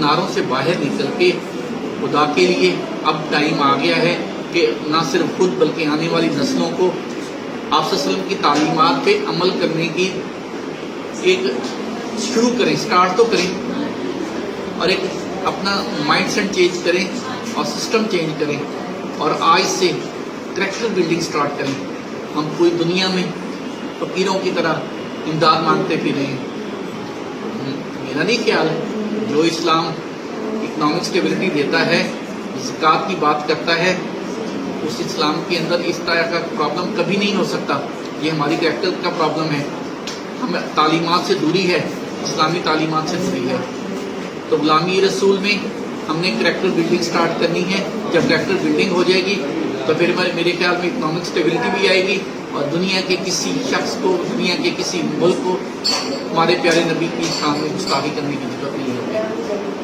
کناروں سے باہر نکل کے خدا کے لیے اب ٹائم آ گیا ہے کہ نہ صرف خود بلکہ آنے والی نسلوں کو آپ صلی اللہ علیہ وسلم کی تعلیمات پہ عمل کرنے کی ایک شروع کریں، سٹارٹ تو کریں، اور ایک اپنا مائنڈ سیٹ چینج کریں اور سسٹم چینج کریں، اور آج سے کریکٹر بلڈنگ سٹارٹ کریں۔ ہم پوری دنیا میں فقیروں کی طرح امداد مانگتے پھر رہے ہیں۔ میرا نہیں خیال ہے، جو اسلام اکنامک اسٹیبلٹی دیتا ہے، زکوٰۃ کی بات کرتا ہے، اس اسلام کے اندر اس طرح کا پرابلم کبھی نہیں ہو سکتا۔ یہ ہماری کریکٹر کا پرابلم ہے، ہم تعلیمات سے دوری ہے، اسلامی تعلیمات سے دوری ہے۔ تو غلامی رسول میں ہم نے کریکٹر بلڈنگ سٹارٹ کرنی ہے۔ جب کریکٹر بلڈنگ ہو جائے گی تو پھر میرے خیال میں اکنامک اسٹیبلٹی بھی آئے گی، اور دنیا کے کسی شخص کو، دنیا کے کسی ملک کو ہمارے پیارے نبی کی شان میں گستاخی کرنے کی ضرورت نہیں ہے۔